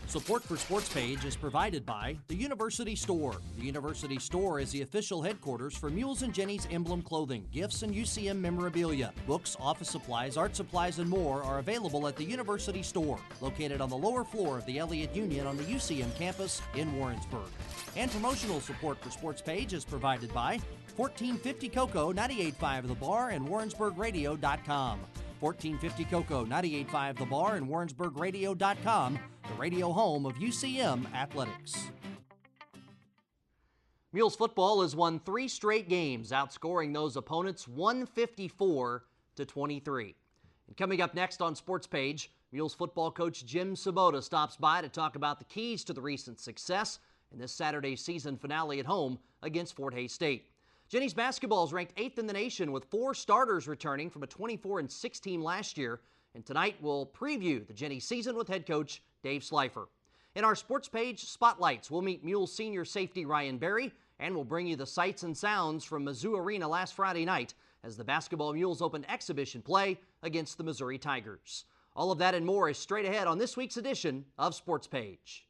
Support for Sports Page is provided by the University Store. The University Store is the official headquarters for Mules and Jennies emblem clothing, gifts, and UCM memorabilia. Books, office supplies, art supplies, and more are available at the University Store, located on the lower floor of the Elliott Union on the UCM campus in Warrensburg. And promotional support for Sports Page is provided by 1450 Cocoa, 98.5 The Bar, and WarrensburgRadio.com. 1450 Cocoa, 98.5 The Bar, and WarrensburgRadio.com, the radio home of UCM Athletics. Mules football has won 3 straight games, outscoring those opponents 154-23. And coming up next on Sports Page, Mules football coach Jim Svoboda stops by to talk about the keys to the recent success in this Saturday's season finale at home against Fort Hays State. Jennies basketball is ranked 8th in the nation with 4 starters returning from a 24-6 team last year. And tonight we'll preview the Jennies season with head coach Dave Slifer. In our Sports Page Spotlights, we'll meet Mules senior safety Ryan Berry, and we'll bring you the sights and sounds from Mizzou Arena last Friday night as the basketball Mules opened exhibition play against the Missouri Tigers. All of that and more is straight ahead on this week's edition of Sports Page.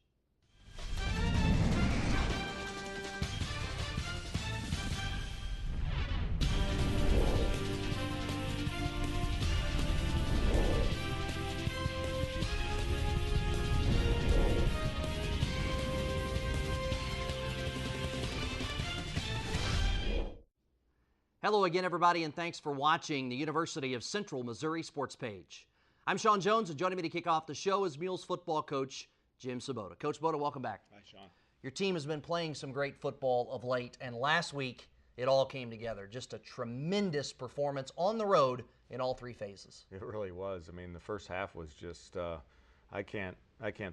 Hello again, everybody, and thanks for watching the University of Central Missouri Sports Page. I'm Sean Jones, and joining me to kick off the show is Mules football coach Jim Svoboda. Coach Svoboda, welcome back. Hi, Sean. Your team has been playing some great football of late, and last week it all came together. Just a tremendous performance on the road in all 3 phases. It really was. I mean, the first half was just I can't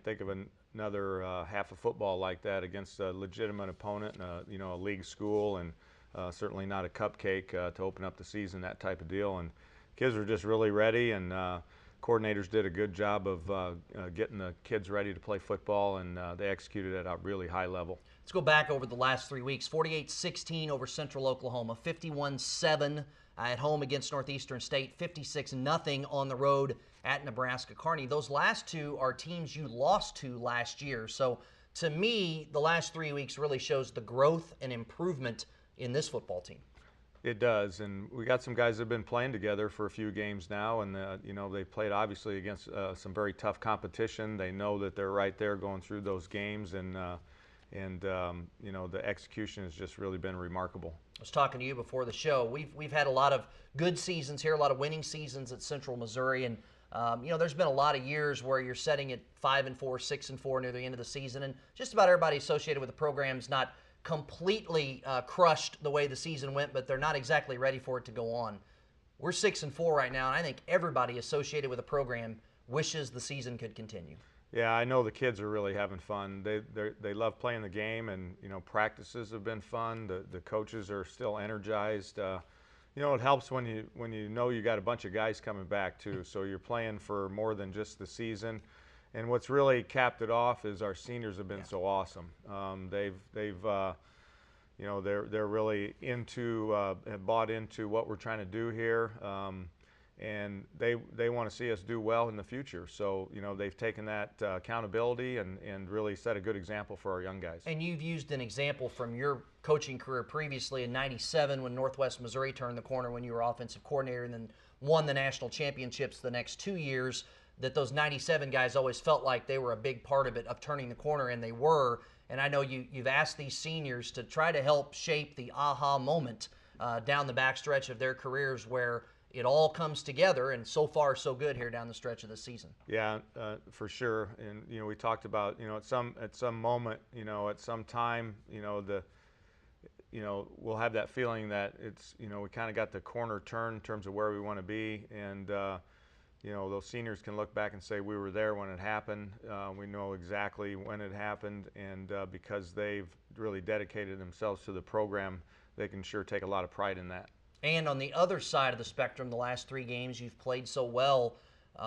think of another half of football like that against a legitimate opponent, and a league school, and certainly not a cupcake to open up the season, that type of deal. And kids were just really ready, and coordinators did a good job of getting the kids ready to play football, and they executed at a really high level. Let's go back over the last 3 weeks. 48-16 over Central Oklahoma, 51-7 at home against Northeastern State, 56-0 on the road at Nebraska Kearney. Those last 2 are teams you lost to last year. So to me, the last 3 weeks really shows the growth and improvement in this football team. It does, and we got some guys that have been playing together for a few games now, and they played obviously against some very tough competition. They know that they're right there going through those games, and the execution has just really been remarkable. I was talking to you before the show. We've had a lot of good seasons here, a lot of winning seasons at Central Missouri, and there's been a lot of years where you're setting at 5-4, 6-4 near the end of the season, and just about everybody associated with the program's not completely crushed the way the season went, but they're not exactly ready for it to go on. We're 6-4 right now, and I think everybody associated with the program wishes the season could continue. Yeah, I know the kids are really having fun. They love playing the game, and practices have been fun. The coaches are still energized. It helps when you know you got a bunch of guys coming back too. So you're playing for more than just the season. And what's really capped it off is our seniors have been so awesome. They're really have bought into what we're trying to do here, and they want to see us do well in the future. So they've taken that accountability and really set a good example for our young guys. And you've used an example from your coaching career previously in '97 when Northwest Missouri turned the corner when you were offensive coordinator and then won the national championships the next 2 years. That those '97 guys always felt like they were a big part of it, of turning the corner, and they were. And I know you've asked these seniors to try to help shape the aha moment down the backstretch of their careers where it all comes together, and so far so good here down the stretch of the season. Yeah, for sure. And we talked about at some moment, at some time, we'll have that feeling that it's we kind of got the corner turned in terms of where we want to be, and those seniors can look back and say we were there when it happened. We know exactly when it happened, and because they've really dedicated themselves to the program, they can sure take a lot of pride in that. And on the other side of the spectrum, the last 3 games you've played so well,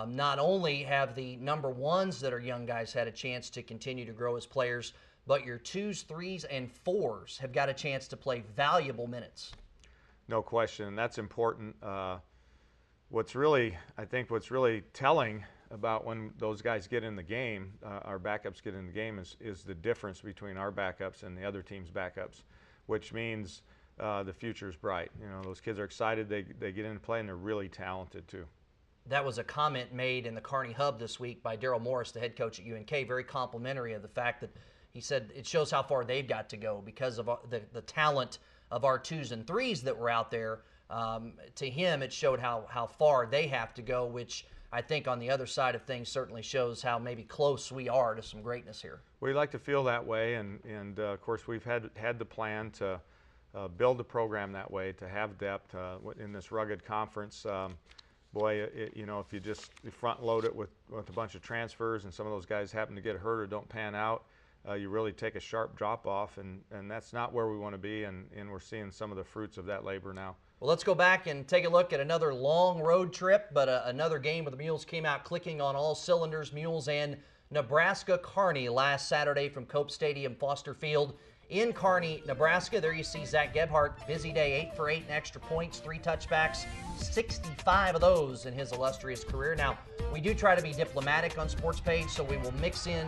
not only have the number 1s that are young guys had a chance to continue to grow as players, but your 2s, 3s, and 4s have got a chance to play valuable minutes. No question, that's important. I think what's really telling about when those guys get in the game, our backups get in the game, is the difference between our backups and the other team's backups, which means the future's bright. You know, those kids are excited. They get into play, and they're really talented too. That was a comment made in the Kearney Hub this week by Daryl Morris, the head coach at UNK, very complimentary of the fact that he said it shows how far they've got to go because of the talent of our 2s and 3s that were out there. To him, it showed how far they have to go, which I think on the other side of things certainly shows how maybe close we are to some greatness here. We like to feel that way, and of course we've had the plan to build the program that way, to have depth in this rugged conference. Boy, you know, if you just front load it with a bunch of transfers and some of those guys happen to get hurt or don't pan out, you really take a sharp drop off, and that's not where we want to be, and we're seeing some of the fruits of that labor now. Well, let's go back and take a look at another long road trip, but another game where the Mules came out clicking on all cylinders. Mules and Nebraska Kearney last Saturday from Cope Stadium, Foster Field in Kearney, Nebraska. There you see Zach Gebhardt, busy day, 8 for 8 in extra points, 3 touchbacks, 65 of those in his illustrious career. Now, we do try to be diplomatic on SportsPage, so we will mix in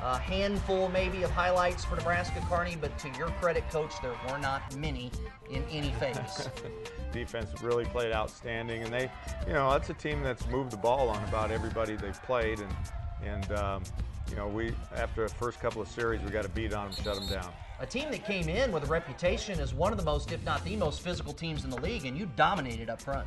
a handful maybe of highlights for Nebraska Kearney, but to your credit, Coach, there were not many in any phase. Defense really played outstanding, and they, you know, that's a team that's moved the ball on about everybody they've played, and you know, we, after the first couple of series, we got to beat on them, shut them down. A team that came in with a reputation as one of the most, if not the most, physical teams in the league, and you dominated up front.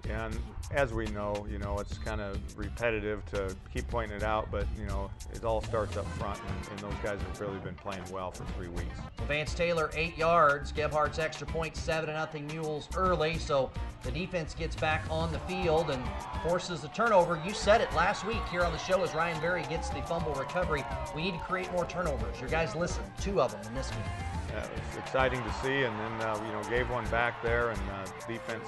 And as we know, you know, it's kind of repetitive to keep pointing it out, but, you know, it all starts up front, and those guys have really been playing well for 3 weeks. Vance Taylor, 8 yards. Gebhardt's extra point, 7-0 Mules early, so the defense gets back on the field and forces the turnover. You said it last week here on the show as Ryan Berry gets the fumble recovery. We need to create more turnovers. Your guys listened, 2 of them in this game. Yeah, it's exciting to see, and then, you know, gave one back there, and defense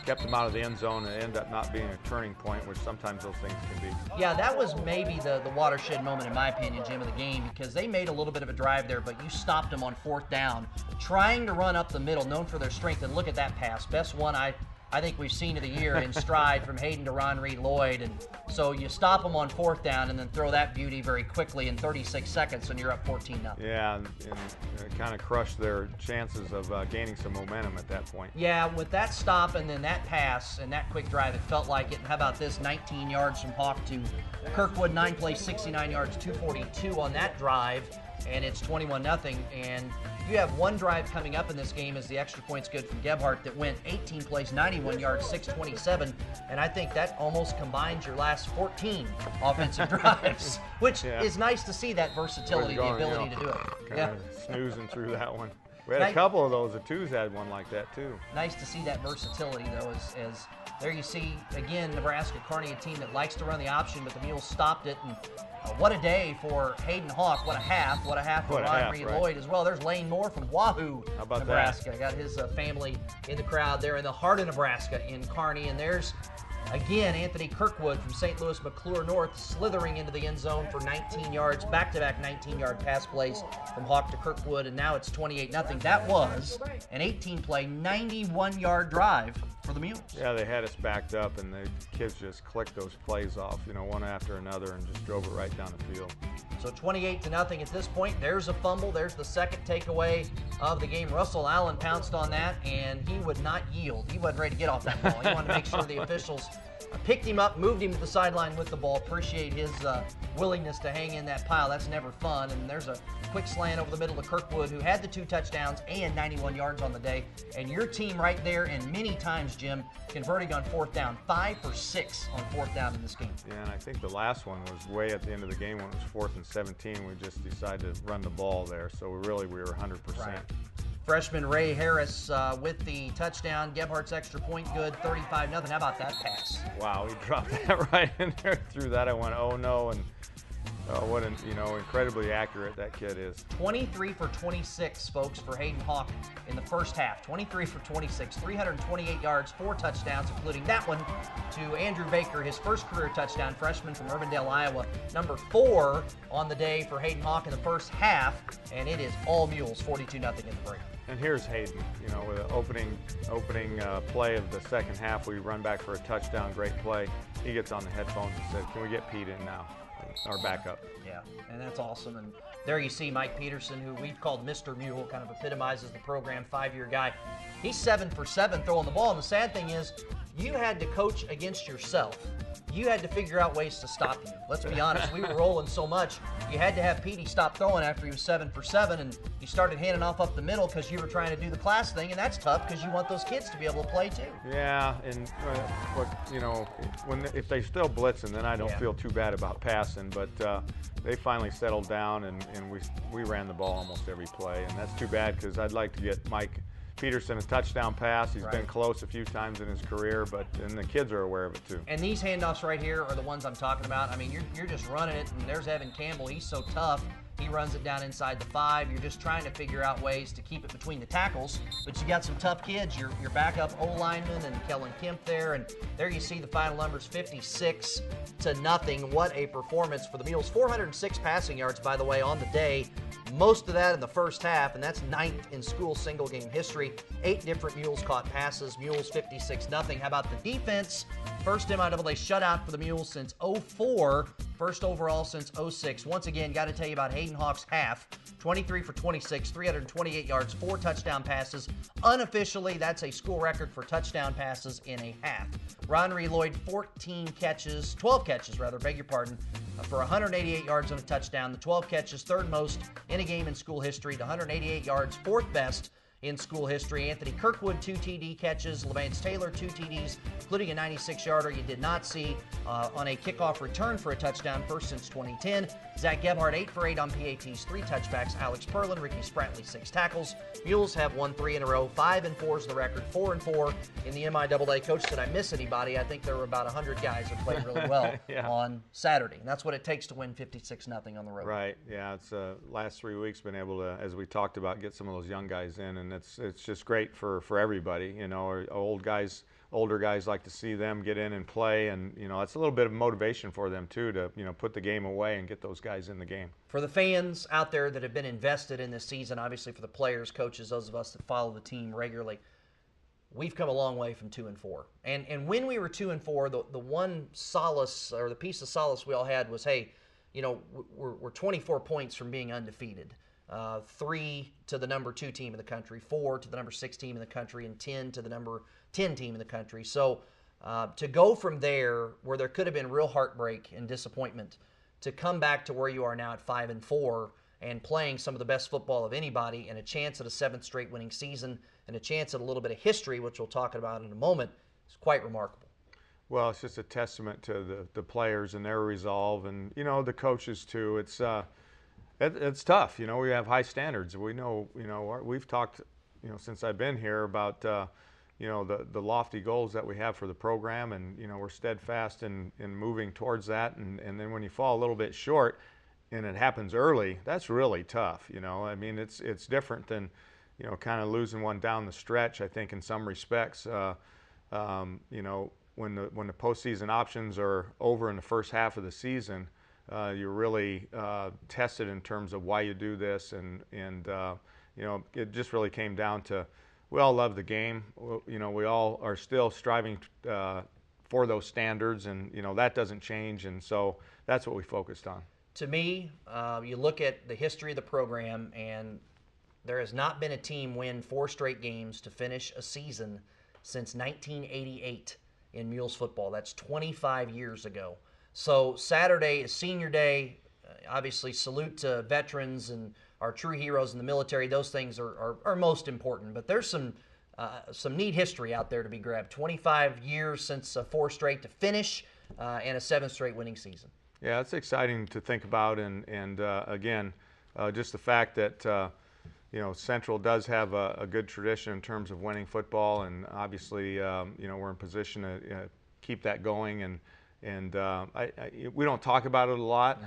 kept them out of the end zone, and ended up not being a turning point, which sometimes those things can be. Yeah, that was maybe the watershed moment, in my opinion, Jim, of the game, because they made a little bit of a drive there, but you stopped them on 4th down, trying to run up the middle, known for their strength, and look at that pass. Best one I think we've seen of the year in stride from Hayden to Ron Reed Lloyd. And so you stop them on 4th down and then throw that beauty very quickly in 36 seconds and you're up 14-0. Yeah, and it kind of crushed their chances of gaining some momentum at that point. Yeah, with that stop and then that pass and that quick drive, it felt like it. And how about this, 19 yards from Hawk to Kirkwood, 9 plays, 69 yards, 242 on that drive, and it's 21-0. And you have one drive coming up in this game as the extra point's good from Gebhardt that went 18 plays, 91 yards, 627, and I think that almost combines your last 14 offensive drives, which is nice to see that versatility, the ability to do it. Kind of snoozing through that one. We had a couple of those. The 2s had one like that too. Nice to see that versatility, though, as there you see, again, Nebraska Kearney, a team that likes to run the option, but the Mules stopped it. And what a day for Hayden Hawk. What a half for Ron Reed Lloyd as well. There's Lane Moore from Wahoo, Nebraska. Got his family in the crowd there in the heart of Nebraska in Kearney. And there's, again, Anthony Kirkwood from St. Louis McClure North slithering into the end zone for 19 yards, back-to-back 19-yard pass plays from Hawk to Kirkwood, and now it's 28-0. That was an 18-play, 91-yard drive for the Mules. Yeah, they had us backed up, and the kids just clicked those plays off, you know, one after another, and just drove it right down the field. So 28-0 at this point. There's a fumble. There's the second takeaway of the game. Russell Allen pounced on that, and he would not yield. He wasn't ready to get off that ball. He wanted to make sure the officials picked him up, moved him to the sideline with the ball. Appreciate his willingness to hang in that pile. That's never fun. And there's a quick slant over the middle to Kirkwood, who had the 2 touchdowns and 91 yards on the day. And your team right there, and many times, Jim, converting on 4th down. 5 for 6 on 4th down in this game. Yeah, and I think the last one was way at the end of the game when it was 4th and 17. We just decided to run the ball there. So we were 100%. Right. Freshman Ray Harris with the touchdown. Gebhardt's extra point good, 35-0. How about that pass? Wow, he dropped that right in there. Threw that. I went, oh no, and what an, incredibly accurate that kid is. 23 for 26, folks, for Hayden Hawk in the first half. 23 for 26, 328 yards, 4 touchdowns, including that one to Andrew Baker, his first career touchdown, freshman from Urbandale, Iowa. Number 4 on the day for Hayden Hawk in the first half, and it is all Mules, 42-0 in the break. And here's Hayden, with the opening play of the second half. We run back for a touchdown, great play. He gets on the headphones and said, "Can we get Pete in now?" Our backup. Yeah, and that's awesome. And there you see Mike Peterson, who we've called Mr. Mule, kind of epitomizes the program, 5-year guy. He's 7 for 7 throwing the ball, and the sad thing is, you had to coach against yourself. You had to figure out ways to stop you. Let's be honest, we were rolling so much, you had to have Petey stop throwing after he was 7 for 7, and you started handing off up the middle because you were trying to do the class thing, and that's tough because you want those kids to be able to play too. Yeah, and if they still blitzing, then I don't feel too bad about passing, but they finally settled down, and we ran the ball almost every play, and that's too bad because I'd like to get Mike Peterson a touchdown pass. He's been close a few times in his career, and the kids are aware of it too. And these handoffs right here are the ones I'm talking about. I mean, you're just running it, and there's Evan Campbell. He's so tough. He runs it down inside the 5. You're just trying to figure out ways to keep it between the tackles, but you got some tough kids. Your backup O-lineman and Kellen Kemp there, and there you see the final numbers, 56-0. What a performance for the Mules. 406 passing yards, by the way, on the day. Most of that in the first half, and that's 9th in school single-game history. 8 different Mules caught passes. Mules 56-0. How about the defense? First MIAA shutout for the Mules since 04. First overall since 06. Once again, got to tell you about Hayden Hawk's half. 23 for 26, 328 yards, 4 touchdown passes. Unofficially, that's a school record for touchdown passes in a half. Ronry Lloyd, 12 catches, for 188 yards and a touchdown. The 12 catches, third most in a game in school history, to 188 yards, fourth best in school history. Anthony Kirkwood, 2 TD catches. Levance Taylor, 2 TDs, including a 96-yarder you did not see on a kickoff return for a touchdown, first since 2010. Zach Gebhardt, 8 for 8 on PATs, 3 touchbacks. Alex Perlin, Ricky Spratley, 6 tackles. Mules have won 3 in a row. 5-4 is the record. 4-4 in the MIAA. Coach, did I miss anybody? I think there were about 100 guys that played really well on Saturday. And that's what it takes to win 56-0 on the road. Right. Yeah. It's last 3 weeks been able to, as we talked about, get some of those young guys in, and it's just great for everybody. Older guys like to see them get in and play, and it's a little bit of motivation for them too to put the game away and get those guys in the game. For the fans out there that have been invested in this season, obviously for the players, coaches, those of us that follow the team regularly, we've come a long way from 2-4. And when we were 2-4, the one solace, or the piece of solace we all had was, hey, we're 24 points from being undefeated. 3 to the number 2 team in the country, 4 to the number 6 team in the country, and 10 to the number 10 team in the country. So to go from there, where there could have been real heartbreak and disappointment, to come back to where you are now at 5-4 and playing some of the best football of anybody, and a chance at a 7th straight winning season, and a chance at a little bit of history, which we'll talk about in a moment, is quite remarkable. Well, it's just a testament to the players and their resolve, and the coaches too. It's tough. We have high standards. We know, we've talked, since I've been here about, the lofty goals that we have for the program, and, we're steadfast in moving towards that. And then when you fall a little bit short and it happens early, that's really tough. I mean, it's different than, kind of losing one down the stretch, I think, in some respects. When the postseason options are over in the first half of the season, you're really tested in terms of why you do this, and it just really came down to, we all love the game. We all are still striving for those standards, and that doesn't change, and so that's what we focused on. To me, you look at the history of the program, and there has not been a team win 4 straight games to finish a season since 1988 in Mules football. That's 25 years ago. So Saturday is senior day. Obviously, salute to veterans and our true heroes in the military. Those things are most important. But there's some neat history out there to be grabbed. 25 years since 4 straight to finish, and a 7th straight winning season. Yeah, it's exciting to think about, and again, just the fact that Central does have a good tradition in terms of winning football, and obviously we're in position to keep that going, and we don't talk about it a lot,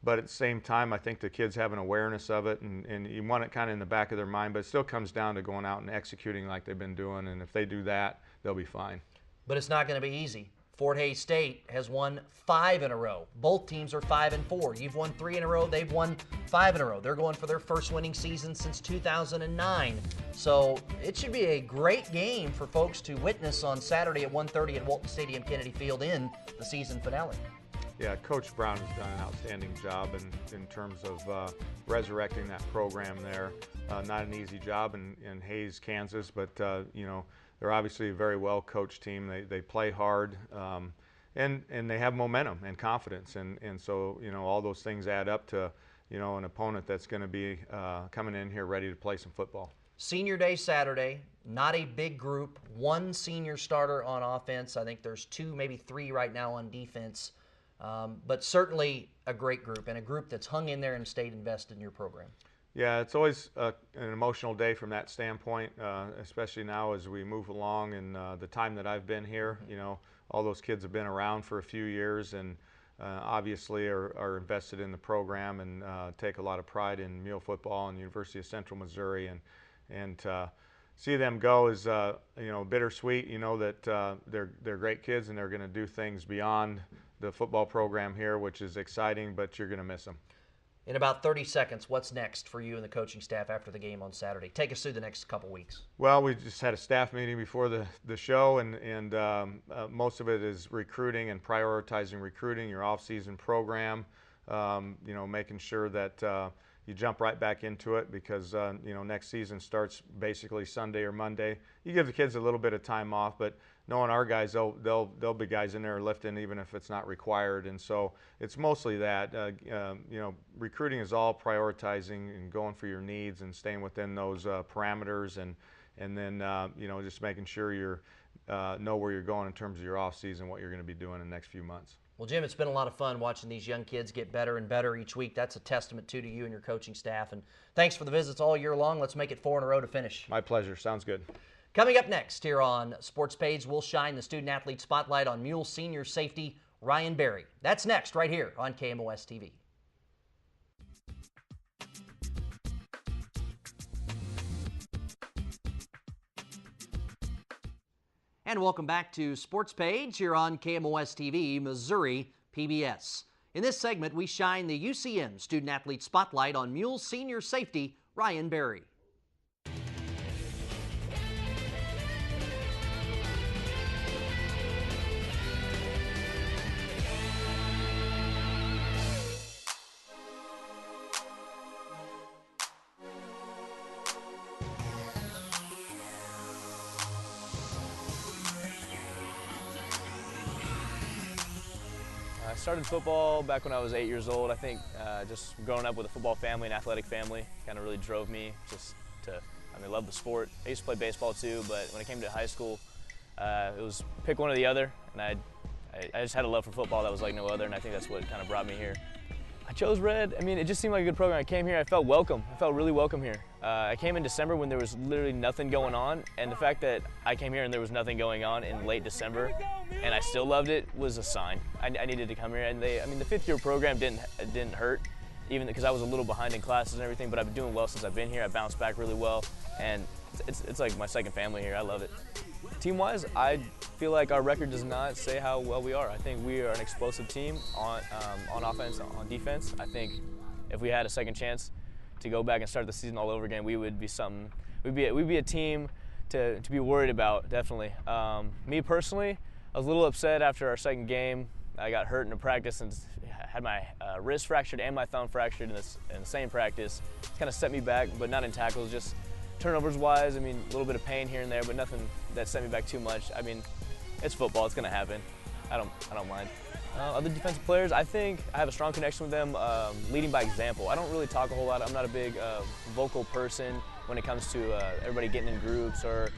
but at the same time, I think the kids have an awareness of it, and you want it kind of in the back of their mind, but it still comes down to going out and executing like they've been doing, and if they do that, they'll be fine. But it's not going to be easy. Fort Hays State has won 5 in a row. Both teams are 5-4. You've won 3 in a row. They've won 5 in a row. They're going for their first winning season since 2009. So it should be a great game for folks to witness on Saturday at 1:30 at Walton Stadium Kennedy Field in the season finale. Yeah, Coach Brown has done an outstanding job in terms of resurrecting that program there. Not an easy job in Hays, Kansas, but you know, they're obviously a very well-coached team. They play hard, and they have momentum and confidence, and so you know, all those things add up to, you know, an opponent that's going to be coming in here ready to play some football. Senior Day Saturday, not a big group. 1 senior starter on offense. I think there's 2, maybe 3 right now on defense. But certainly a great group, and a group that's hung in there and stayed invested in your program. Yeah, it's always an emotional day from that standpoint, especially now as we move along and the time that I've been here. You know, all those kids have been around for a few years and obviously are invested in the program and take a lot of pride in Mule football and University of Central Missouri. And see them go is you know, bittersweet. You know that they're great kids and they're going to do things beyond the football program here, which is exciting, but you're going to miss them. In about 30 seconds, what's next for you and the coaching staff after the game on Saturday? Take us through the next couple weeks. Well, we just had a staff meeting before the show, and most of it is recruiting and prioritizing recruiting, your off-season program, you know, making sure that you jump right back into it because, you know, next season starts basically Sunday or Monday. You give the kids a little bit of time off, but knowing our guys, they'll be guys in there lifting even if it's not required, and so it's mostly that. You know, recruiting is all prioritizing and going for your needs and staying within those parameters, and then you know, just making sure you know where you're going in terms of your off season, what you're going to be doing in the next few months. Well, Jim, it's been a lot of fun watching these young kids get better and better each week. That's a testament to you and your coaching staff, and thanks for the visits all year long. Let's make it 4 in a row to finish. My pleasure. Sounds good. Coming up next here on Sports Page, we'll shine the student-athlete spotlight on Mule senior safety Ryan Berry. That's next right here on KMOS-TV. And welcome back to Sports Page here on KMOS-TV, Missouri PBS. In this segment, we shine the UCM student-athlete spotlight on Mule senior safety Ryan Berry. I started football back when I was 8 years old. I think just growing up with a football family, an athletic family, kind of really drove me just to, I love the sport. I used to play baseball too, but when it came to high school, it was pick one or the other, and I just had a love for football that was like no other, and I think that's what kind of brought me here. I chose Red. I mean, it just seemed like a good program. I came here, I felt welcome. I felt really welcome here. I came in December when there was literally nothing going on, and the fact that I came here and there was nothing going on in late December, and I still loved it, was a sign. I needed to come here, and I mean, the 5th-year program didn't hurt, even because I was a little behind in classes and everything, but I've been doing well since I've been here. I bounced back really well, and it's like my second family here. I love it. Team-wise, I feel like our record does not say how well we are. I think we are an explosive team on offense, on defense. I think if we had a second chance to go back and start the season all over again, we would be something. We'd be a team to be worried about, definitely. Me personally, I was a little upset after our second game. I got hurt in a practice and had my wrist fractured and my thumb fractured in the same practice. Kind of set me back, but not in tackles, just turnovers-wise. I mean, a little bit of pain here and there, but nothing that set me back too much. I mean, it's football. It's going to happen. I don't mind. Other defensive players, I think I have a strong connection with them, leading by example. I don't really talk a whole lot. I'm not a big vocal person when it comes to everybody getting in groups or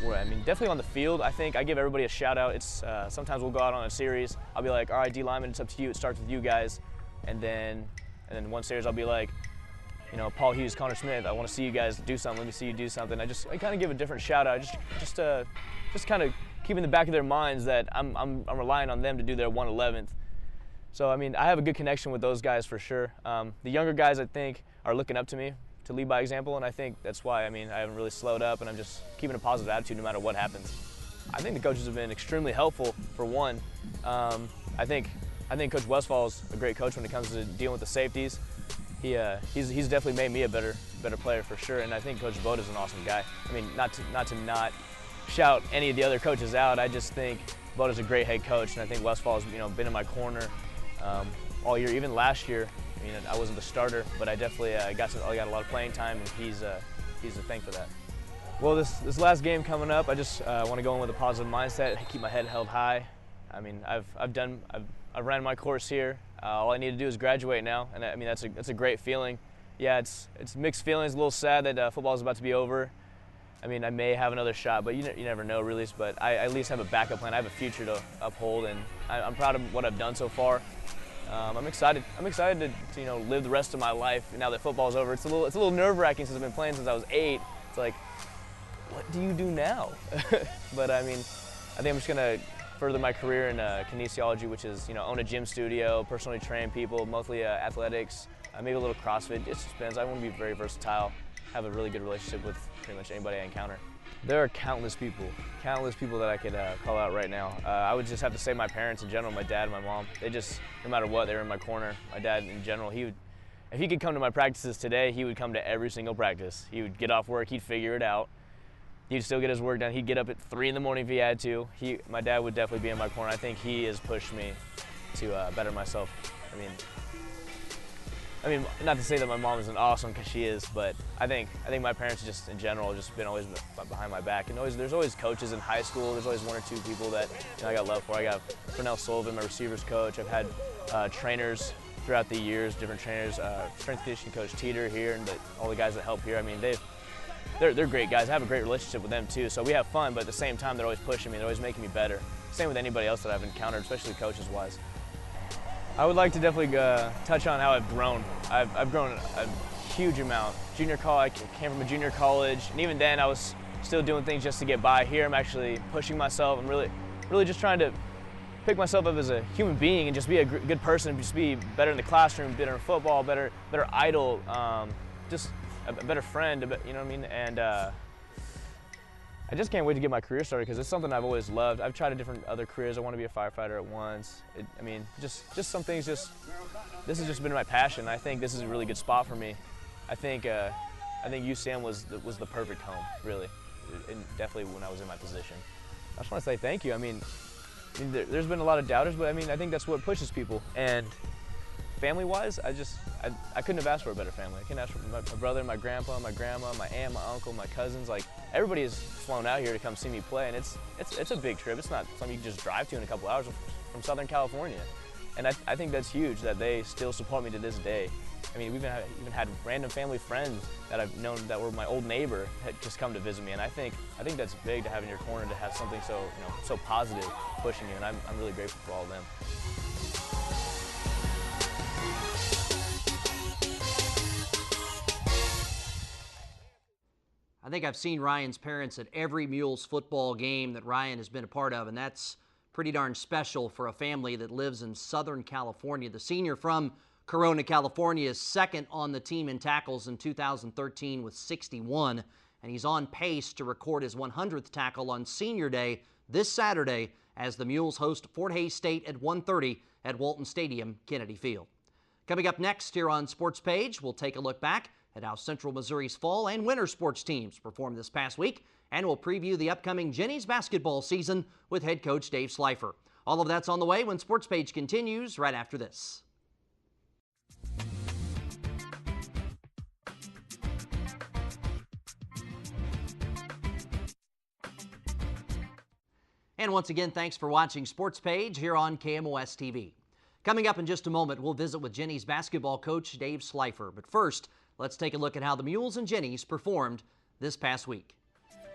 I mean, definitely on the field. I think I give everybody a shout out. It's sometimes we'll go out on a series. I'll be like, all right, D lineman, it's up to you. It starts with you guys, and then one series I'll be like, you know, Paul Hughes, Connor Smith, I want to see you guys do something. Let me see you do something. I kind of give a different shout out, just kind of keep in the back of their minds that I'm relying on them to do their 1/11th. So, I mean, I have a good connection with those guys for sure. The younger guys, I think, are looking up to me to lead by example, and I think that's why, I mean, I haven't really slowed up, and I'm just keeping a positive attitude no matter what happens. I think the coaches have been extremely helpful, for one. I think Coach Westfall's a great coach when it comes to dealing with the safeties. He's definitely made me a better player for sure, and I think Coach Svoboda's an awesome guy. I mean, not to shout any of the other coaches out, I just think Svoboda's a great head coach, and I think Westfall's been in my corner all year, even last year. I mean, I wasn't the starter, but I definitely got a lot of playing time, and he's to thank for that. Well, this last game coming up, I just want to go in with a positive mindset, keep my head held high. I mean, I've ran my course here. All I need to do is graduate now, and I mean that's a great feeling. Yeah, it's mixed feelings. A little sad that football is about to be over. I mean, I may have another shot, but you never know, really. But I at least have a backup plan. I have a future to uphold, and I'm proud of what I've done so far. I'm excited. I'm excited to live the rest of my life now that football's over. It's a little nerve-wracking since I've been playing since I was 8. It's like, what do you do now? But I mean, I think I'm just gonna further my career in kinesiology, which is own a gym studio, personally train people, mostly athletics, maybe a little CrossFit. It just depends. I want to be very versatile, have a really good relationship with pretty much anybody I encounter. There are countless people that I could call out right now. I would just have to say my parents in general, my dad and my mom. They just, no matter what, they were in my corner. My dad in general, if he could come to my practices today, he would come to every single practice. He would get off work, he'd figure it out. He'd still get his work done. He'd get up at 3 in the morning if he had to. My dad would definitely be in my corner. I think he has pushed me to better myself. I mean, not to say that my mom isn't awesome, because she is, but I think my parents just in general just been always behind my back. And there's always coaches in high school. There's always 1 or 2 people that I got love for. I got Pernell Sullivan, my receivers coach. I've had trainers throughout the years, different trainers. Strength and conditioning coach Teeter here, and all the guys that help here. I mean, they're great guys. I have a great relationship with them too. So we have fun, but at the same time, they're always pushing me. They're always making me better. Same with anybody else that I've encountered, especially coaches-wise. I would like to definitely touch on how I've grown. I've grown a huge amount. Junior college, I came from a junior college, and even then I was still doing things just to get by. Here I'm actually pushing myself. I'm really just trying to pick myself up as a human being and just be a good person, just be better in the classroom, better in football, better idol, just a better friend, you know what I mean? And I just can't wait to get my career started, because it's something I've always loved. I've tried different other careers. I want to be a firefighter at once. I mean, just some things. This has just been my passion. I think this is a really good spot for me. I think UCM was the perfect home, really, and definitely when I was in my position. I just want to say thank you. I mean, there's been a lot of doubters, but I mean, I think that's what pushes people. And family-wise, I couldn't have asked for a better family. I couldn't ask for my brother, my grandpa, my grandma, my aunt, my uncle, my cousins. Like, everybody has flown out here to come see me play, and it's a big trip. It's not something you can just drive to in a couple hours from Southern California. And I think that's huge that they still support me to this day. I mean, we've even had random family friends that I've known that were my old neighbor had just come to visit me, and I think that's big to have in your corner, to have something so positive pushing you, and I'm really grateful for all of them. I think I've seen Ryan's parents at every Mules football game that Ryan has been a part of, and that's pretty darn special for a family that lives in Southern California. The senior from Corona, California is second on the team in tackles in 2013 with 61, and he's on pace to record his 100th tackle on Senior Day this Saturday as the Mules host Fort Hays State at 1:30 at Walton Stadium, Kennedy Field. Coming up next here on Sports Page, we'll take a look back at how Central Missouri's fall and winter sports teams performed this past week, and we'll preview the upcoming Jennies basketball season with head coach Dave Slifer. All of that's on the way when Sports Page continues right after this. And once again, thanks for watching Sports Page here on KMOS-TV. Coming up in just a moment, we'll visit with Jennies basketball coach Dave Slifer. But first, let's take a look at how the Mules and Jennies performed this past week.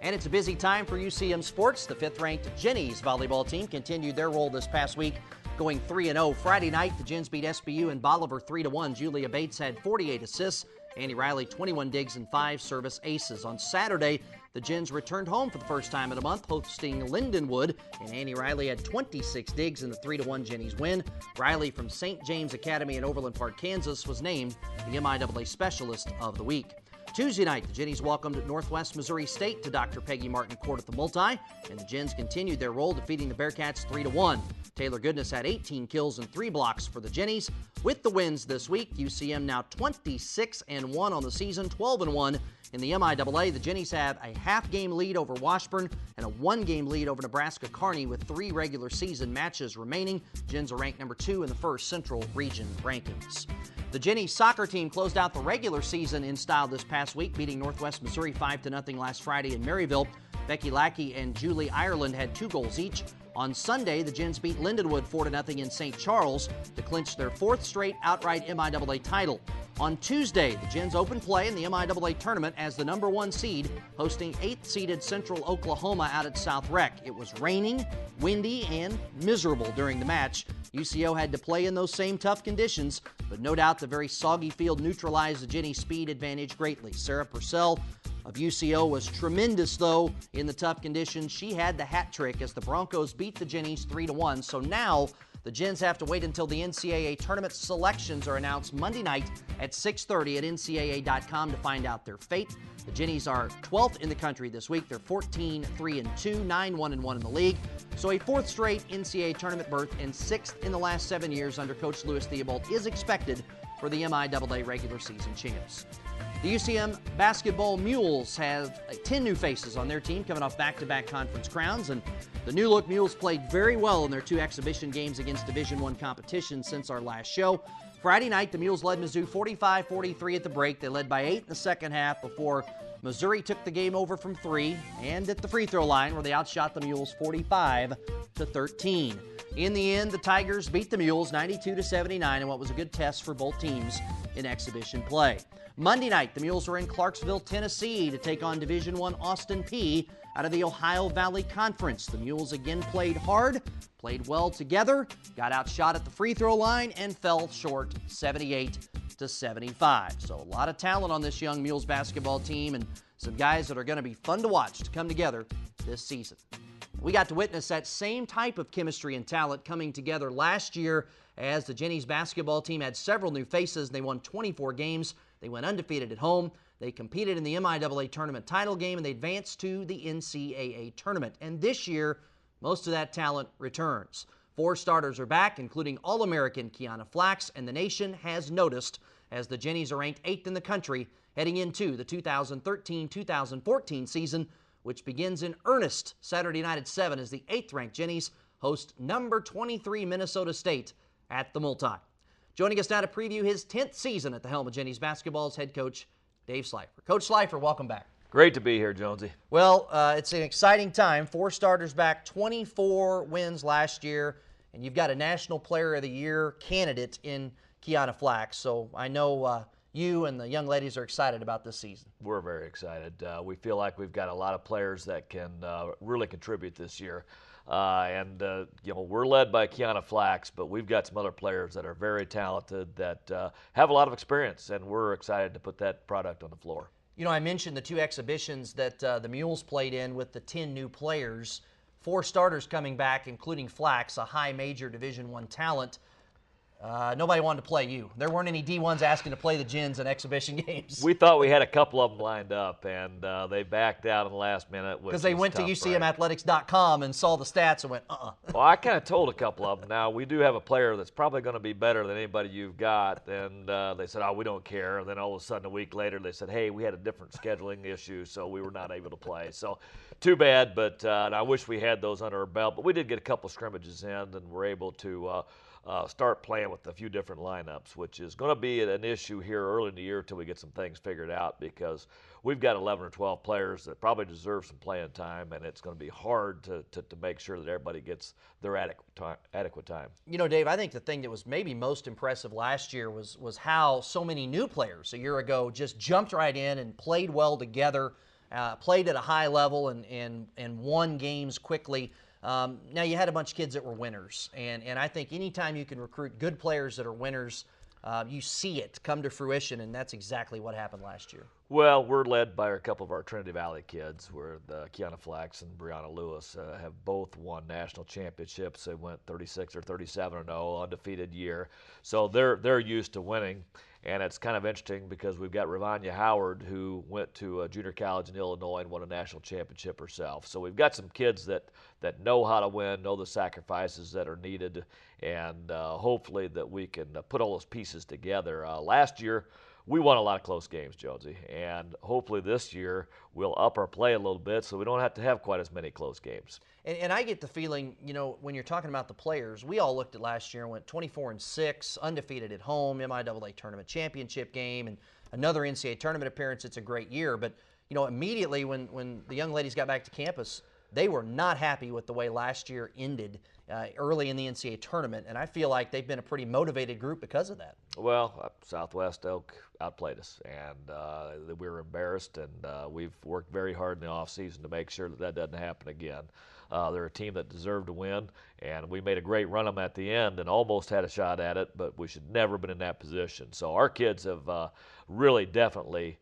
And it's a busy time for UCM sports. The 5th-ranked Jennies volleyball team continued their roll this past week, going 3-0. Friday night, the Gens beat SBU and Bolivar 3-1. Julia Bates had 48 assists, Annie Riley, 21 digs and 5 service aces. On Saturday, the Gens returned home for the first time in a month, hosting Lindenwood, and Annie Riley had 26 digs in the 3-1 Jennies win. Riley from St. James Academy in Overland Park, Kansas, was named the MIAA Specialist of the Week. Tuesday night, the Jennies welcomed Northwest Missouri State to Dr. Peggy Martin Court at the Multi, and the Gens continued their role, defeating the Bearcats 3-1. Taylor Goodness had 18 kills and 3 blocks for the Jennies. With the wins this week, UCM now 26-1 on the season, 12-1 in the MIAA. The Jennies have a half-game lead over Washburn and a 1-game lead over Nebraska Kearney with 3 regular season matches remaining. Gens are ranked number 2 in the first Central Region rankings. The Jennies soccer team closed out the regular season in style this past week, beating Northwest Missouri 5-0 last Friday in Maryville. Becky Lackey and Julie Ireland had 2 goals each. On Sunday, the Gens beat Lindenwood 4-0 in St. Charles to clinch their 4th straight outright MIAA title. On Tuesday, the Gens opened play in the MIAA tournament as the number 1 seed, hosting 8th-seeded Central Oklahoma out at South Rec. It was raining, windy, and miserable during the match. UCO had to play in those same tough conditions, but no doubt the very soggy field neutralized the Jennies' speed advantage greatly. Sarah Purcell of UCO was tremendous, though, in the tough conditions. She had the hat trick as the Broncos beat the Jennies 3-1. So now the Gens have to wait until the NCAA tournament selections are announced Monday night at 6:30 at ncaa.com to find out their fate. The Jennies are 12th in the country this week. They're 14-3-2, 9-1-1 in the league. So a 4th straight NCAA tournament berth and 6th in the last 7 years under Coach Louis Theobald is expected for the MIAA regular season champs. The UCM basketball Mules have 10 new faces on their team coming off back-to-back conference crowns, and the new-look Mules played very well in their 2 exhibition games against Division I competition since our last show. Friday night, the Mules led Mizzou 45-43 at the break. They led by 8 in the second half before Missouri took the game over from 3 and at the free throw line where they outshot the Mules 45-13. In the end, the Tigers beat the Mules 92-79 in what was a good test for both teams in exhibition play. Monday night, the Mules were in Clarksville, Tennessee to take on Division I Austin Peay out of the Ohio Valley Conference. The Mules again played hard, played well together, got outshot at the free throw line, and fell short 78-75. So a lot of talent on this young Mules basketball team and some guys that are going to be fun to watch to come together this season. We got to witness that same type of chemistry and talent coming together last year as the Jennies basketball team had several new faces. They won 24 games. They went undefeated at home. They competed in the MIAA tournament title game, and they advanced to the NCAA tournament. And this year, most of that talent returns. 4 starters are back, including All-American Kiana Flax, and the nation has noticed as the Jennies are ranked 8th in the country heading into the 2013-2014 season, which begins in earnest Saturday night at 7 as the 8th-ranked Jennies host number 23 Minnesota State at the Multi. Joining us now to preview his 10th season at the helm of Jennies basketball's head coach, Dave Slifer. Coach Slifer, welcome back. Great to be here, Jonesy. Well, it's an exciting time. 4 starters back, 24 wins last year, and you've got a National Player of the Year candidate in Kiana Flax. So I know you and the young ladies are excited about this season. We're very excited. We feel like we've got a lot of players that can really contribute this year. You know, we're led by Kiana Flax, but we've got some other players that are very talented that have a lot of experience, and we're excited to put that product on the floor. You know, I mentioned the 2 exhibitions that the Mules played in with the 10 new players. 4 starters coming back, including Flax, a high major Division I talent. Nobody wanted to play you. There weren't any D1s asking to play the Gens in exhibition games. We thought we had a couple of them lined up, and they backed out in the last minute. Because they went to UCMathletics.com and saw the stats and went, Well, I kind of told a couple of them. Now, we do have a player that's probably going to be better than anybody you've got. And they said, oh, we don't care. And then all of a sudden, a week later, they said, hey, we had a different scheduling issue, so we were not able to play. So too bad, but and I wish we had those under our belt. But we did get a couple scrimmages in, and we're able to start playing with a few different lineups, which is going to be an issue here early in the year until we get some things figured out, because we've got 11 or 12 players that probably deserve some playing time, and it's going to be hard to make sure that everybody gets their adequate time. You know, Dave, I think the thing that was maybe most impressive last year was how so many new players a year ago just jumped right in and played well together, played at a high level and won games quickly. Now, you had a bunch of kids that were winners, and I think anytime you can recruit good players that are winners, you see it come to fruition, and that's exactly what happened last year. Well, we're led by a couple of our Trinity Valley kids, where Kiana Flax and Brianna Lewis have both won national championships. They went 36 or 37-0, undefeated year. So they're used to winning. And it's kind of interesting because we've got Ravanya Howard, who went to a junior college in Illinois and won a national championship herself. So we've got some kids that know how to win, know the sacrifices that are needed, and hopefully that we can put all those pieces together. Last year, we won a lot of close games, Jonesy, and hopefully this year we'll up our play a little bit so we don't have to have quite as many close games. And I get the feeling, when you're talking about the players, we all looked at last year and went 24-6, undefeated at home, MIAA tournament championship game, and another NCAA tournament appearance. It's a great year, but immediately when the young ladies got back to campus, they were not happy with the way last year ended early in the NCAA tournament, and I feel like they've been a pretty motivated group because of that. Well, Southwest Oak outplayed us, and we were embarrassed, and we've worked very hard in the offseason to make sure that doesn't happen again. They're a team that deserved to win, and we made a great run on them at the end and almost had a shot at it, but we should never have been in that position. So our kids have really definitely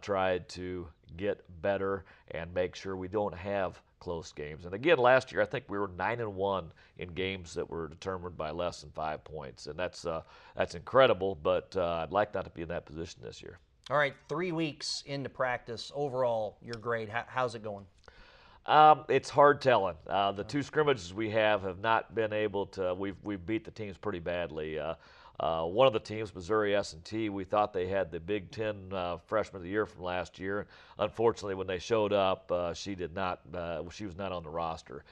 tried to get better and make sure we don't have close games. And again, last year I think we were 9-1 in games that were determined by less than 5 points, and that's incredible. But I'd like not to be in that position this year. All right, 3 weeks into practice. Overall, your grade, how's it going? It's hard telling. The two scrimmages we have not been able to. We've beat the teams pretty badly. One of the teams, Missouri S&T, we thought they had the Big Ten Freshman of the Year from last year. Unfortunately, when they showed up, she did not. She was not on the roster.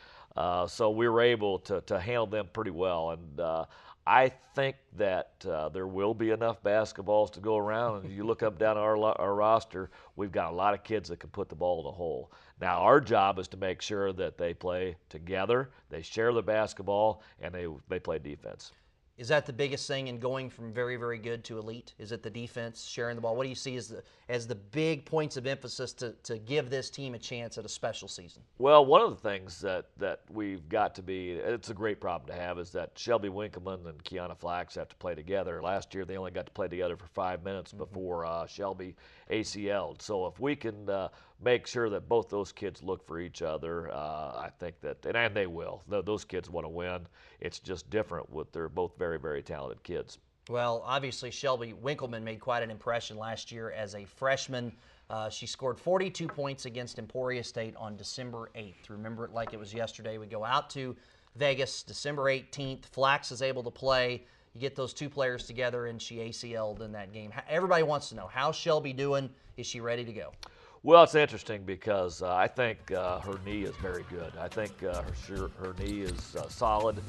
So we were able to handle them pretty well. And I think that there will be enough basketballs to go around. And you look up down our roster, we've got a lot of kids that can put the ball in the hole. Now, our job is to make sure that they play together, they share the basketball, and they play defense. Is that the biggest thing in going from very, very good to elite? Is it the defense, sharing the ball? What do you see as the big points of emphasis to give this team a chance at a special season? Well, one of the things that we've got to be, it's a great problem to have, is that Shelby Winkleman and Kiana Flax have to play together. Last year they only got to play together for 5 minutes before Shelby ACL'd. So if we can make sure that both those kids look for each other, I think that, and they will. Those kids want to win. It's just different they're both very, very talented kids. Well, obviously Shelby Winkleman made quite an impression last year as a freshman. She scored 42 points against Emporia State on December 8th. Remember it like it was yesterday. We go out to Vegas December 18th. Flax is able to play. You get those two players together, and she ACL'd in that game. Everybody wants to know, how's Shelby doing? Is she ready to go? Well, it's interesting because I think her knee is very good. I think her knee is solid.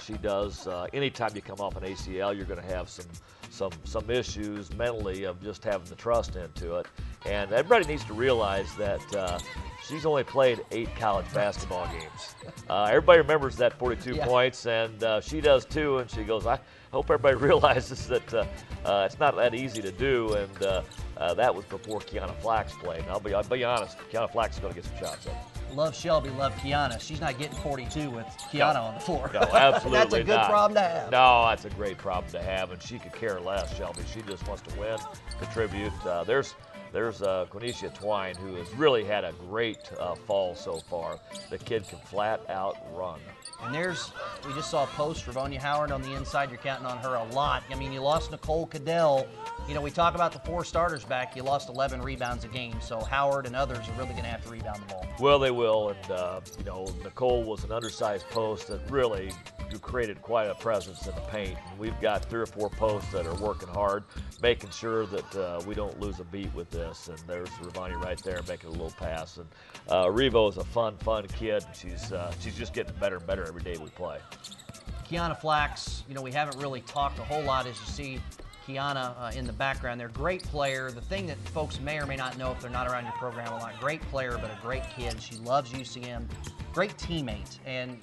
She does. Anytime you come off an ACL, you're going to have some issues mentally of just having the trust into it. And everybody needs to realize that she's only played 8 college basketball games. Everybody remembers that 42 points, and she does too. And she goes, I hope everybody realizes that it's not that easy to do. And that was before Kiana Flax played. And I'll be honest, Kiana Flax is going to get some shots up. Love Shelby, love Kiana. She's not getting 42 with Kiana on the floor. No, absolutely That's a good not. problem to have. No, that's a great problem to have, and she could care less, Shelby. She just wants to win, contribute. There's Quinicia Twine, who has really had a great fall so far. The kid can flat out run. And we just saw a post, Ravanya Howard on the inside. You're counting on her a lot. I mean, you lost Nicole Cadell. We talk about the 4 starters back. You lost 11 rebounds a game, so Howard and others are really going to have to rebound the ball. Well, they will, and Nicole was an undersized post that really created quite a presence in the paint. And we've got 3 or 4 posts that are working hard, making sure that we don't lose a beat with this. And there's Ravanya right there making a little pass. And Revo is a fun kid. She's just getting better and better every day we play. Kiana Flax, we haven't really talked a whole lot as you see Kiana in the background. They're a great player. The thing that folks may or may not know if they're not around your program a lot, great player, but a great kid. She loves UCM. Great teammate. And,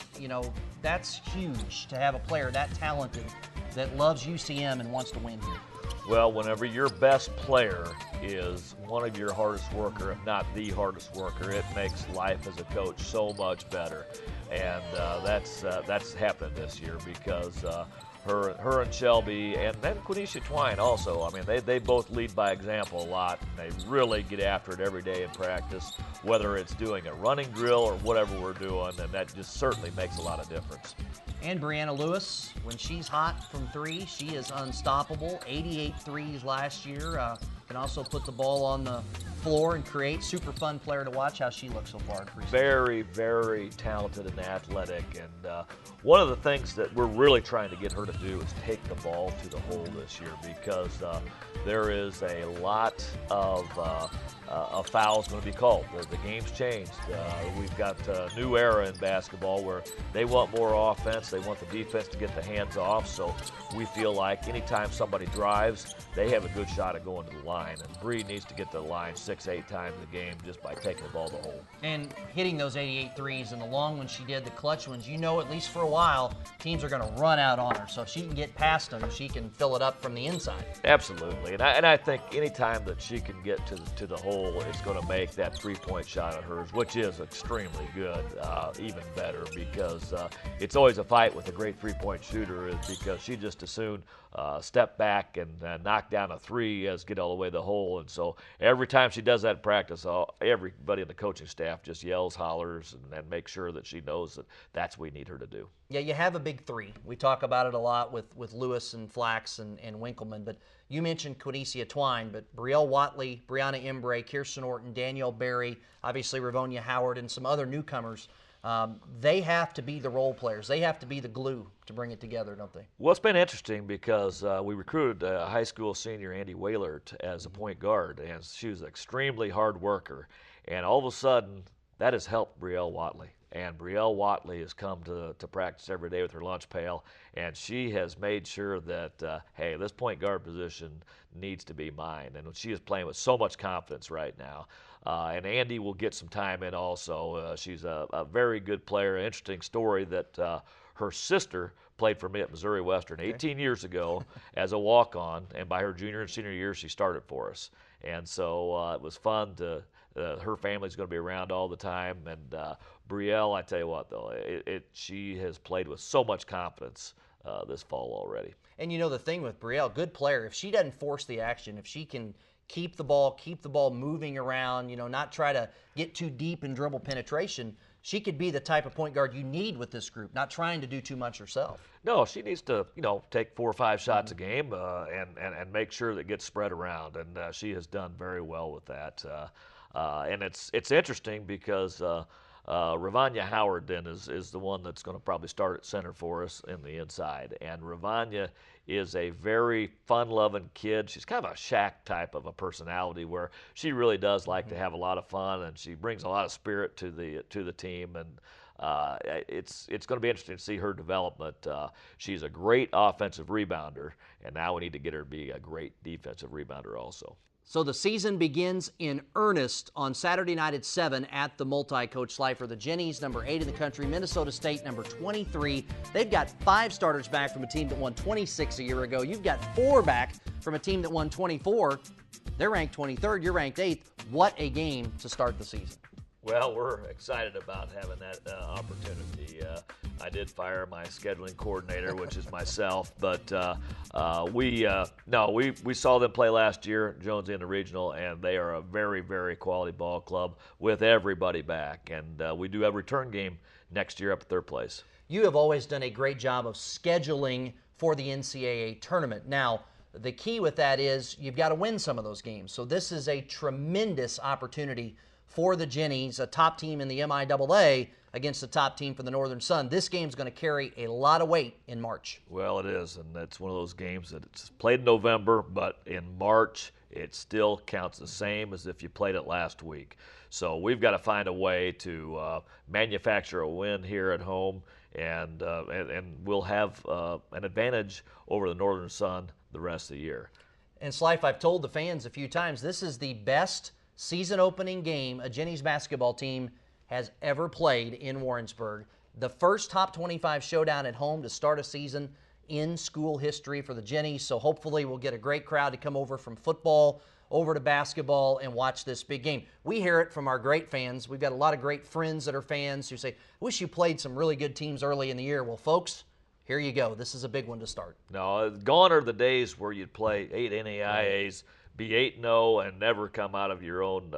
that's huge to have a player that talented that loves UCM and wants to win here. Well, whenever your best player is one of your hardest worker, if not the hardest worker, it makes life as a coach so much better. And that's happened this year because her and Shelby, and then Quenisha Twine also. I mean, they both lead by example a lot, and they really get after it every day in practice, whether it's doing a running drill or whatever we're doing, and that just certainly makes a lot of difference. And Brianna Lewis, when she's hot from three, she is unstoppable. 88 threes last year. Can also put the ball on the floor and create. Super fun player to watch. How she looks so far in preseason. Very, very talented and athletic. And one of the things that we're really trying to get her to do is take the ball to the hole this year, because there is a lot of fouls going to be called. The game's changed. We've got a new era in basketball where they want more offense. They want the defense to get the hands off. So we feel like anytime somebody drives, they have a good shot at going to the line. And Bree needs to get to the line 6-8 times a game just by taking the ball to the hole. And hitting those 88 threes, and the long ones she did, the clutch ones, you know, at least for a while, teams are going to run out on her. So if she can get past them, she can fill it up from the inside. Absolutely. And I think anytime that she can get to the hole, it's going to make that three-point shot of hers, which is extremely good, even better, because it's always a fight with a great three-point shooter, is because she just as soon step back and knock down a three as get all the way to the hole. And so every time she does that in practice, everybody in the coaching staff just yells, hollers, and make sure that she knows that that's what we need her to do. Yeah, you have a big three. We talk about it a lot with Lewis and Flax and Winkleman, but you mentioned Quenisha Twine, but Brielle Watley, Brianna Embray, Kirsten Orton, Danielle Berry, obviously Ravonia Howard, and some other newcomers. They have to be the role players. They have to be the glue to bring it together, don't they? Well, it's been interesting because we recruited high school senior Andy Whalert as a point guard, and she was an extremely hard worker. And all of a sudden, that has helped Brielle Watley. And Brielle Watley has come to practice every day with her lunch pail, and she has made sure that, hey, this point guard position needs to be mine. And she is playing with so much confidence right now. And Andy will get some time in also. She's a very good player. Interesting story that her sister played for me at Missouri Western 18 years ago as a walk-on, and by her junior and senior year, she started for us. And so it was fun to her family's going to be around all the time. And Brielle, I tell you what, though, she has played with so much confidence this fall already. And you know the thing with Brielle, good player, if she doesn't force the action, if she can keep the ball moving around, you know, not try to get too deep in dribble penetration, she could be the type of point guard you need with this group, not trying to do too much herself. No, she needs to, you know, take 4 or 5 shots a game and make sure that it gets spread around, and she has done very well with that. And it's interesting because Ravanya Howard then is the one that's going to probably start at center for us in the inside. And Ravanya is a very fun-loving kid. She's kind of a Shaq type of a personality where she really does like to have a lot of fun, and she brings a lot of spirit to the team. And it's going to be interesting to see her development. She's a great offensive rebounder, and now we need to get her to be a great defensive rebounder also. So the season begins in earnest on Saturday night at 7 at the Multi-Coach Slifer. The Jennies, number 8 in the country, Minnesota State, number 23. They've got 5 starters back from a team that won 26 a year ago. You've got 4 back from a team that won 24. They're ranked 23rd. You're ranked 8th. What a game to start the season. Well, we're excited about having that opportunity. I did fire my scheduling coordinator, which is myself, but we saw them play last year, Jonesy in the regional, and they are a very, very quality ball club with everybody back. And we do have a return game next year up at their place. You have always done a great job of scheduling for the NCAA tournament. Now, the key with that is you've got to win some of those games. So this is a tremendous opportunity for the Jennies, a top team in the MIAA against the top team for the Northern Sun. This game's going to carry a lot of weight in March. Well, it is, and it's one of those games that it's played in November, but in March it still counts the same as if you played it last week. So we've got to find a way to manufacture a win here at home, and we'll have an advantage over the Northern Sun the rest of the year. And Slife, I've told the fans a few times, this is the best season opening game a Jennies basketball team has ever played in Warrensburg. The first top 25 showdown at home to start a season in school history for the Jennies. So hopefully we'll get a great crowd to come over from football over to basketball and watch this big game. We hear it from our great fans. We've got a lot of great friends that are fans who say, wish you played some really good teams early in the year. Well, folks, here you go. This is a big one to start. No, gone are the days where you'd play 8 NAIAs, be 8-0, and never come out of your own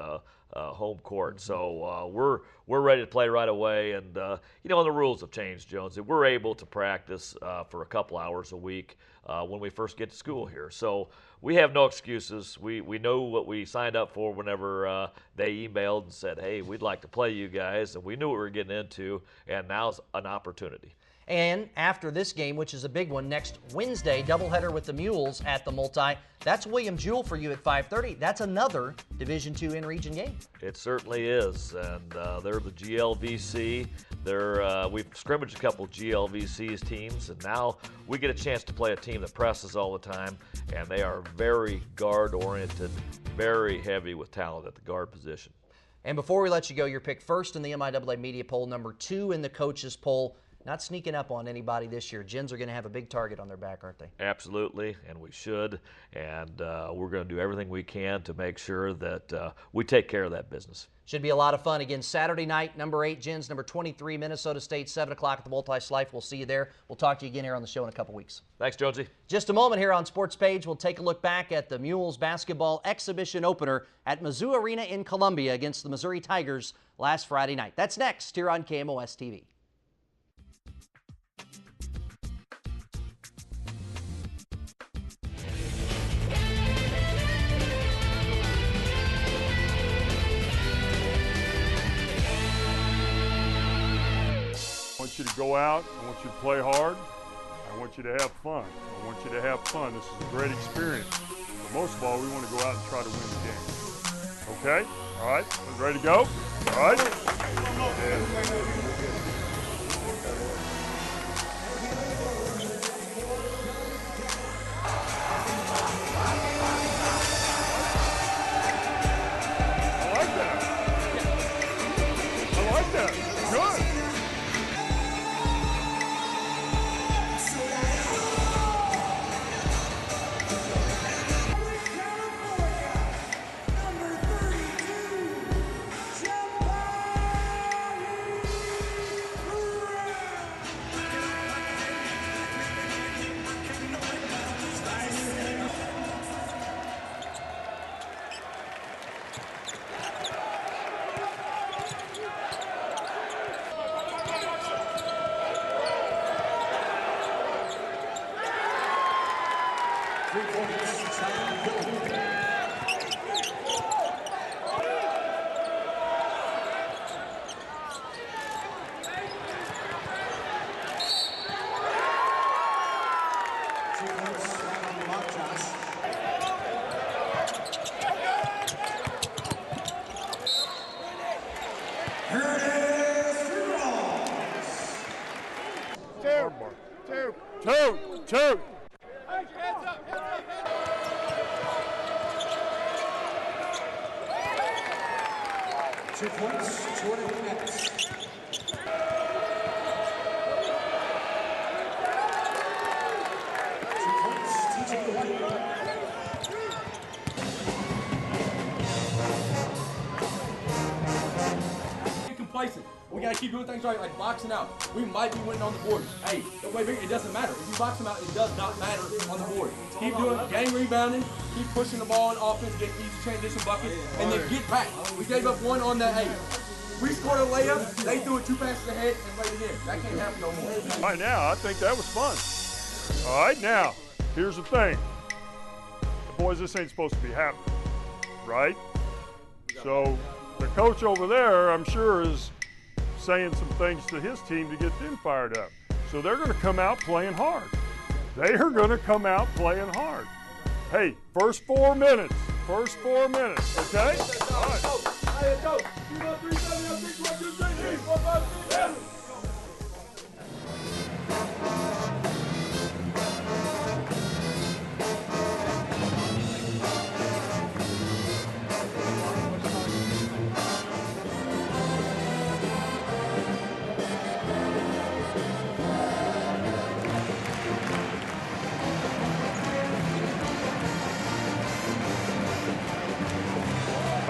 home court. So we're ready to play right away, and you know, the rules have changed, Jonesy. We're able to practice for a couple hours a week when we first get to school here. So we have no excuses. We know what we signed up for whenever they emailed and said, hey, we'd like to play you guys, and we knew what we were getting into, and now's an opportunity. And after this game, which is a big one, next Wednesday, doubleheader with the Mules at the Multi. That's William Jewell for you at 5:30. That's another Division II in-region game. It certainly is, and they're the GLVC. We've scrimmaged a couple GLVC's teams, and now we get a chance to play a team that presses all the time, and they are very guard-oriented, very heavy with talent at the guard position. And before we let you go, your pick first in the MIAA media poll, number 2 in the coaches poll. Not sneaking up on anybody this year. Gens are going to have a big target on their back, aren't they? Absolutely, and we should. And we're going to do everything we can to make sure that we take care of that business. Should be a lot of fun. Again, Saturday night, number 8, Gens, number 23, Minnesota State, 7 o'clock at the Multi-Slife. We'll see you there. We'll talk to you again here on the show in a couple weeks. Thanks, Jonesy. Just a moment here on Sports Page. We'll take a look back at the Mules Basketball exhibition opener at Mizzou Arena in Columbia against the Missouri Tigers last Friday night. That's next here on KMOS-TV. I want you to go out, I want you to play hard, I want you to have fun. I want you to have fun. This is a great experience. But most of all, we want to go out and try to win the game. Okay? All right? Ready to go? All right? I like that. I like that. Good. Two. 2 points, 21 minutes. Complacent. We gotta keep doing things right, like boxing out. We might be winning on the board. Hey, it doesn't matter. If you box them out, it does not matter on the board. Keep doing game rebounding, keep pushing the ball in offense, get easy transition buckets, and then get back. We gave up one on that 8. We scored a layup, they threw it 2 passes ahead and laid it in. That can't happen no more. Right now, I think that was fun. All right, now, here's the thing. Boys, this ain't supposed to be happening, right? So the coach over there, I'm sure, is saying some things to his team to get them fired up. So they're going to come out playing hard. They are going to come out playing hard. Hey, first 4 minutes, okay? All right. Hey, coach, 2, 1, 3, 7, 8, 6, 1, 2, 3, 4, 5, 6, 7.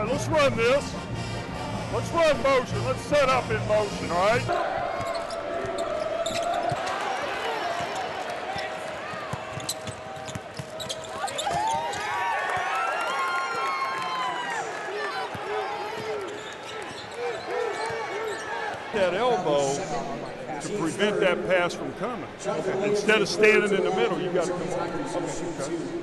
Let's run this. Let's run motion. Let's set up in motion, all right? That elbow to prevent that pass from coming. Instead of standing in the middle, you got to come on.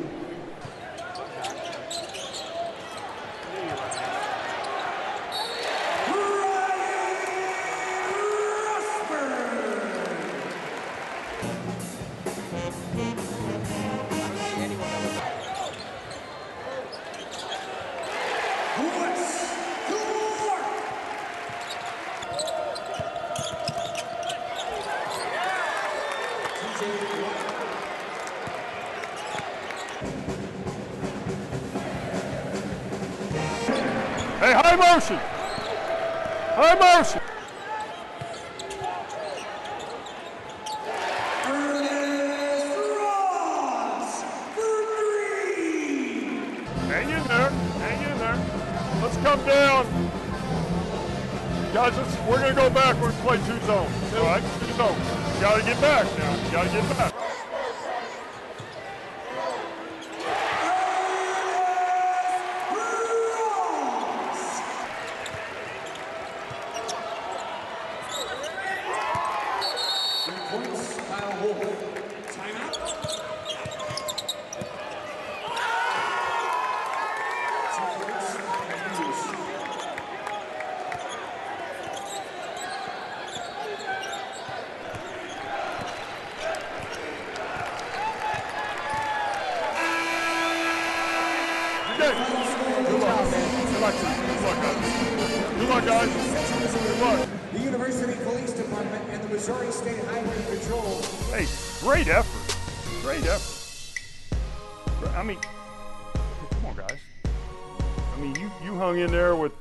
Hey, high motion. High motion. Hang in there. Hang in there. Let's come down. Guys, we're going to go backwards, play 2 zones. All right, 2 zones. You got to get back now. You got to get back. Good luck, guys. Good luck. The University Police Department and the Missouri State Highway Patrol. Hey, great effort. Great effort. I mean, come on, guys. I mean, you hung in there with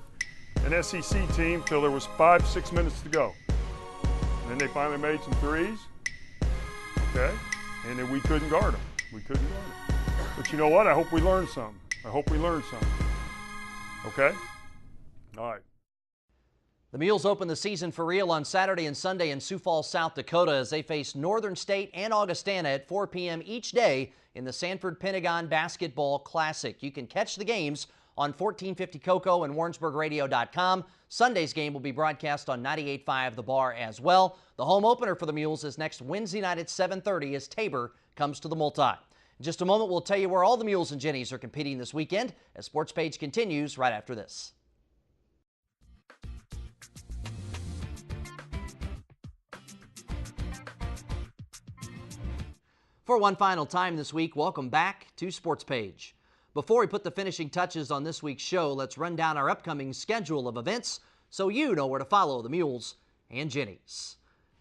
an SEC team till there was 5-6 minutes to go. And then they finally made some threes. Okay? And then we couldn't guard them. We couldn't guard them. But you know what? I hope we learned something. I hope we learned something. Okay? All right. The Mules open the season for real on Saturday and Sunday in Sioux Falls, South Dakota, as they face Northern State and Augustana at 4 p.m. each day in the Sanford Pentagon Basketball Classic. You can catch the games on 1450 Cocoa and WarrensburgRadio.com. Sunday's game will be broadcast on 98.5 The Bar as well. The home opener for the Mules is next Wednesday night at 7:30 as Tabor comes to the Multi. In just a moment, we'll tell you where all the Mules and Jennies are competing this weekend as Sports Page continues right after this. For one final time this week, welcome back to Sports Page. Before we put the finishing touches on this week's show, let's run down our upcoming schedule of events so you know where to follow the Mules and Jennies.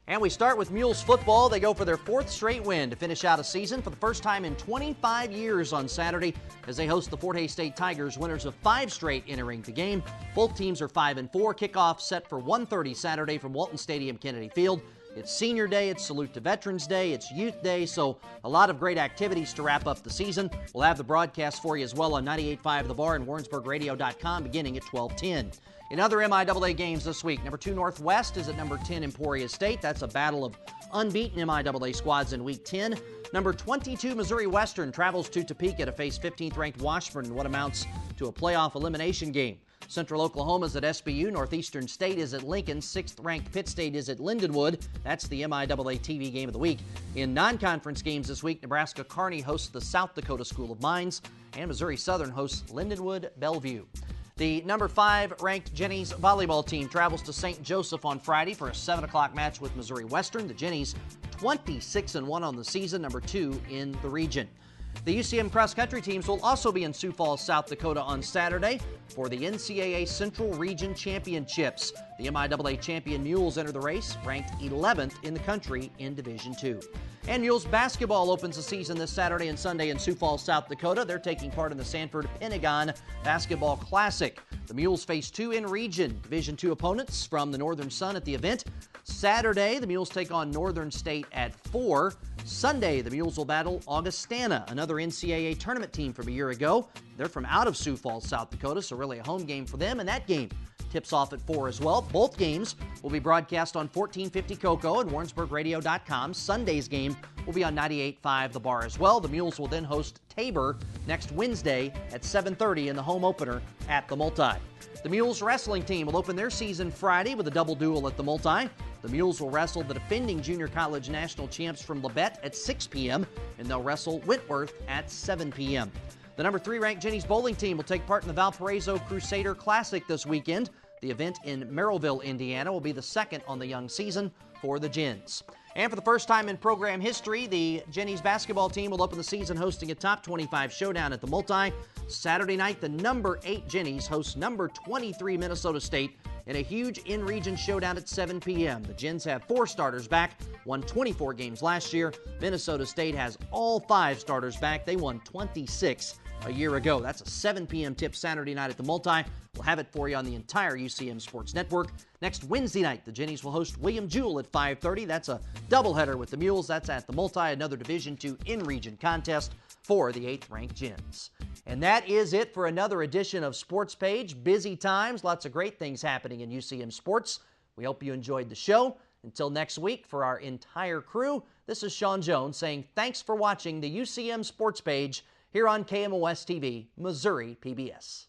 And we start with Mules football. They go for their 4th straight win to finish out a season for the first time in 25 years on Saturday as they host the Fort Hays State Tigers, winners of 5 straight entering the game. Both teams are 5-4. Kickoff set for 1:30 Saturday from Walton Stadium, Kennedy Field. It's Senior Day, it's Salute to Veterans Day, it's Youth Day, so a lot of great activities to wrap up the season. We'll have the broadcast for you as well on 98.5 The Bar and WarrensburgRadio.com beginning at 12:10. In other MIAA games this week, number 2 Northwest is at number 10 Emporia State. That's a battle of unbeaten MIAA squads in Week 10. Number 22 Missouri Western travels to Topeka to face 15th-ranked Washburn in what amounts to a playoff elimination game. Central Oklahoma is at SBU. Northeastern State is at Lincoln. 6th-ranked Pitt State is at Lindenwood. That's the MIAA TV game of the week. In non-conference games this week, Nebraska Kearney hosts the South Dakota School of Mines, and Missouri Southern hosts Lindenwood Bellevue. The number 5-ranked Jennies volleyball team travels to St. Joseph on Friday for a 7 o'clock match with Missouri Western. The Jennies 26-1 on the season, number 2 in the region. The UCM cross-country teams will also be in Sioux Falls, South Dakota on Saturday for the NCAA Central Region Championships. The MIAA champion Mules enter the race, ranked 11th in the country in Division II. And Mules Basketball opens the season this Saturday and Sunday in Sioux Falls, South Dakota. They're taking part in the Sanford Pentagon Basketball Classic. The Mules face 2 in-region Division II opponents from the Northern Sun at the event. Saturday, the Mules take on Northern State at 4. Sunday, the Mules will battle Augustana, another NCAA tournament team from a year ago. They're from out of Sioux Falls, South Dakota, so really a home game for them, and that game tips off at 4 as well. Both games will be broadcast on 1450 KOCO and WarrensburgRadio.com. Sunday's game will be on 98.5 The Bar as well. The Mules will then host Tabor next Wednesday at 7:30 in the home opener at the Multi. The Mules wrestling team will open their season Friday with a double duel at the Multi. The Mules will wrestle the defending junior college national champs from Labette at 6 p.m., and they'll wrestle Whitworth at 7 p.m. The number 3 ranked Jennies bowling team will take part in the Valparaiso Crusader Classic this weekend. The event in Merrillville, Indiana will be the second on the young season for the Gens. And for the first time in program history, the Jennies basketball team will open the season hosting a top 25 showdown at the Multi. Saturday night, the number 8 Jennies hosts number 23 Minnesota State in a huge in-region showdown at 7 p.m. The Gens have 4 starters back, won 24 games last year. Minnesota State has all 5 starters back. They won 26 a year ago. That's a 7 p.m. tip Saturday night at the Multi. We'll have it for you on the entire UCM Sports Network. Next Wednesday night, the Jennies will host William Jewell at 5:30. That's a doubleheader with the Mules. That's at the Multi, another Division II in-region contest for the 8th-ranked Gens. And that is it for another edition of Sports Page. Busy times, lots of great things happening in UCM Sports. We hope you enjoyed the show. Until next week, for our entire crew, this is Sean Jones saying thanks for watching the UCM Sports Page here on KMOS-TV, Missouri PBS.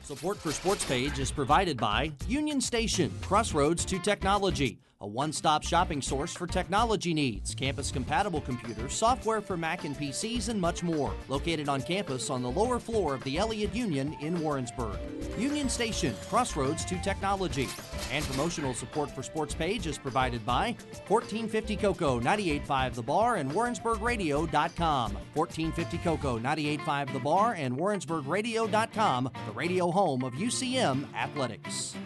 Support for Sports Page is provided by Union Station, Crossroads to Technology, a one-stop shopping source for technology needs, campus-compatible computers, software for Mac and PCs, and much more. Located on campus on the lower floor of the Elliott Union in Warrensburg. Union Station, Crossroads to Technology. And promotional support for Sports Page is provided by 1450 KOCO, 98.5 The Bar, and WarrensburgRadio.com. 1450 KOCO, 98.5 The Bar, and WarrensburgRadio.com, the radio home of UCM Athletics.